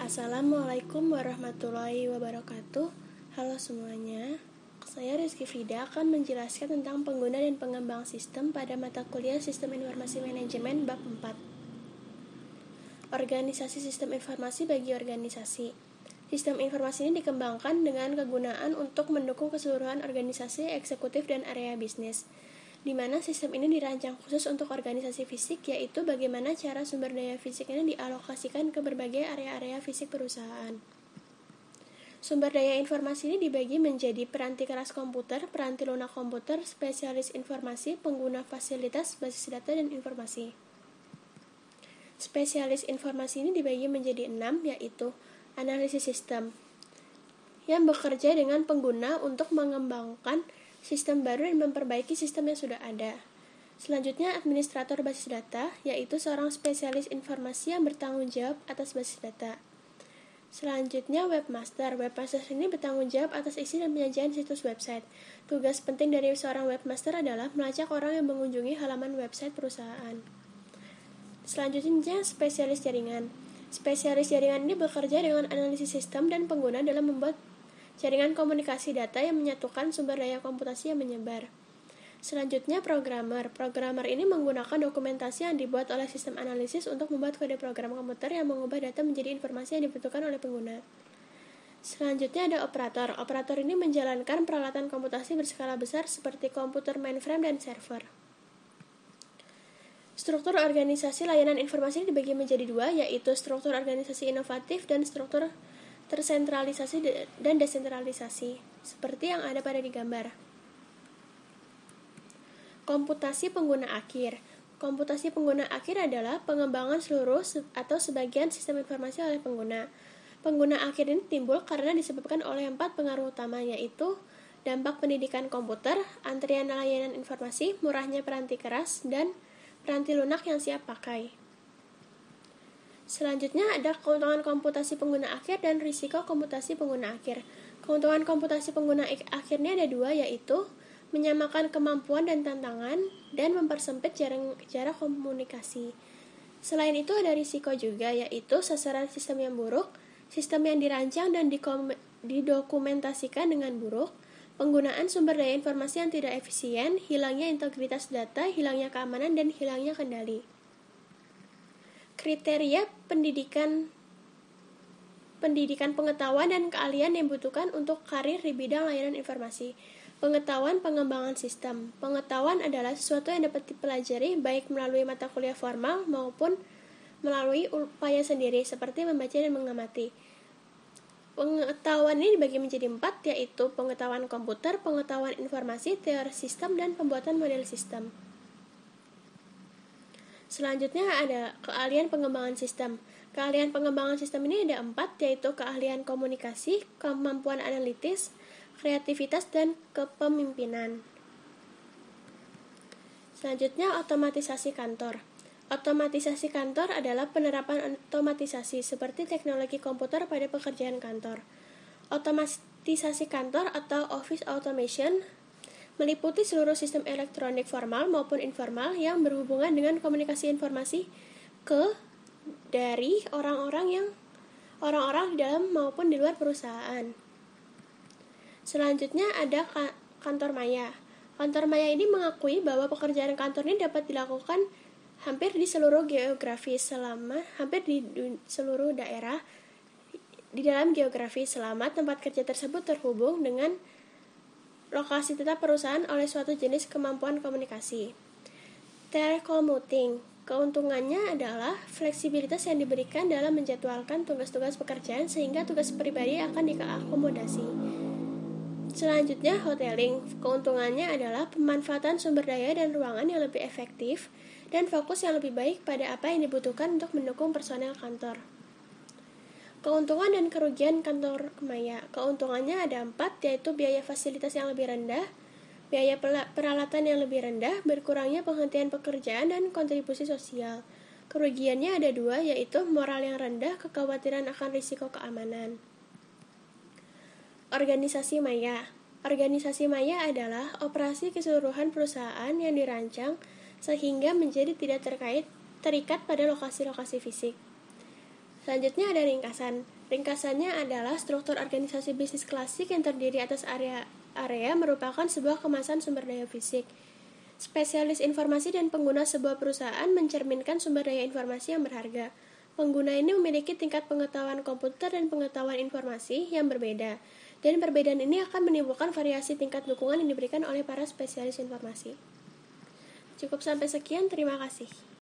Assalamualaikum warahmatullahi wabarakatuh. Halo semuanya, saya Rizky Frida akan menjelaskan tentang pengguna dan pengembang sistem pada mata kuliah Sistem Informasi Manajemen bab 4. Organisasi sistem informasi bagi organisasi. Sistem informasi ini dikembangkan dengan kegunaan untuk mendukung keseluruhan organisasi, eksekutif, dan area bisnis, di mana sistem ini dirancang khusus untuk organisasi fisik, yaitu bagaimana cara sumber daya fisik ini dialokasikan ke berbagai area-area fisik perusahaan. Sumber daya informasi ini dibagi menjadi peranti keras komputer, peranti lunak komputer, spesialis informasi, pengguna fasilitas, basis data, dan informasi. Spesialis informasi ini dibagi menjadi 6, yaitu analisis sistem, yang bekerja dengan pengguna untuk mengembangkan sistem baru dan memperbaiki sistem yang sudah ada. Selanjutnya, administrator basis data, yaitu seorang spesialis informasi yang bertanggung jawab atas basis data. Selanjutnya, webmaster. Webmaster ini bertanggung jawab atas isi dan penyajian situs website. Tugas penting dari seorang webmaster adalah melacak orang yang mengunjungi halaman website perusahaan. Selanjutnya, spesialis jaringan. Spesialis jaringan ini bekerja dengan analisis sistem dan pengguna dalam membuat jaringan komunikasi data yang menyatukan sumber daya komputasi yang menyebar. Selanjutnya, programmer. Programmer ini menggunakan dokumentasi yang dibuat oleh sistem analisis untuk membuat kode program komputer yang mengubah data menjadi informasi yang dibutuhkan oleh pengguna. Selanjutnya ada operator. Operator ini menjalankan peralatan komputasi berskala besar seperti komputer mainframe dan server. Struktur organisasi layanan informasi ini dibagi menjadi 2, yaitu struktur organisasi inovatif dan struktur tersentralisasi dan desentralisasi, seperti yang ada pada di gambar. Komputasi pengguna akhir. Komputasi pengguna akhir adalah pengembangan seluruh atau sebagian sistem informasi oleh pengguna. Pengguna akhir ini timbul karena disebabkan oleh 4 pengaruh utama, yaitu dampak pendidikan komputer, antrian layanan informasi, murahnya peranti keras, dan peranti lunak yang siap pakai. Selanjutnya ada keuntungan komputasi pengguna akhir dan risiko komputasi pengguna akhir. Keuntungan komputasi pengguna akhirnya ada 2, yaitu menyamakan kemampuan dan tantangan dan mempersempit jarak komunikasi. Selain itu ada risiko juga, yaitu sasaran sistem yang buruk, sistem yang dirancang dan didokumentasikan dengan buruk, penggunaan sumber daya informasi yang tidak efisien, hilangnya integritas data, hilangnya keamanan, dan hilangnya kendali. Kriteria pendidikan pengetahuan dan keahlian yang dibutuhkan untuk karir di bidang layanan informasi. Pengetahuan pengembangan sistem. Pengetahuan adalah sesuatu yang dapat dipelajari baik melalui mata kuliah formal maupun melalui upaya sendiri seperti membaca dan mengamati. Pengetahuan ini dibagi menjadi 4, yaitu pengetahuan komputer, pengetahuan informasi, teori sistem, dan pembuatan model sistem. Selanjutnya ada keahlian pengembangan sistem. Keahlian pengembangan sistem ini ada 4, yaitu keahlian komunikasi, kemampuan analitis, kreativitas, dan kepemimpinan. Selanjutnya, otomatisasi kantor. Otomatisasi kantor adalah penerapan otomatisasi seperti teknologi komputer pada pekerjaan kantor. Otomatisasi kantor atau office automation meliputi seluruh sistem elektronik formal maupun informal yang berhubungan dengan komunikasi informasi dari orang-orang di dalam maupun di luar perusahaan. Selanjutnya ada kantor maya. Kantor maya ini mengakui bahwa pekerjaan kantor ini dapat dilakukan hampir di seluruh seluruh daerah di dalam geografi selama tempat kerja tersebut terhubung dengan lokasi tetap perusahaan oleh suatu jenis kemampuan komunikasi. Telecommuting. Keuntungannya adalah fleksibilitas yang diberikan dalam menjadwalkan tugas-tugas pekerjaan sehingga tugas pribadi akan diakomodasi. Selanjutnya, hoteling. Keuntungannya adalah pemanfaatan sumber daya dan ruangan yang lebih efektif dan fokus yang lebih baik pada apa yang dibutuhkan untuk mendukung personel kantor. Keuntungan dan kerugian kantor maya. Keuntungannya ada 4, yaitu biaya fasilitas yang lebih rendah, biaya peralatan yang lebih rendah, berkurangnya penghentian pekerjaan, dan kontribusi sosial. Kerugiannya ada 2, yaitu moral yang rendah, kekhawatiran akan risiko keamanan. Organisasi maya. Organisasi maya adalah operasi keseluruhan perusahaan yang dirancang sehingga menjadi tidak terikat pada lokasi-lokasi fisik. Selanjutnya ada ringkasan. Ringkasannya adalah struktur organisasi bisnis klasik yang terdiri atas area merupakan sebuah kemasan sumber daya fisik. Spesialis informasi dan pengguna sebuah perusahaan mencerminkan sumber daya informasi yang berharga. Pengguna ini memiliki tingkat pengetahuan komputer dan pengetahuan informasi yang berbeda, dan perbedaan ini akan menimbulkan variasi tingkat dukungan yang diberikan oleh para spesialis informasi. Cukup sampai sekian, terima kasih.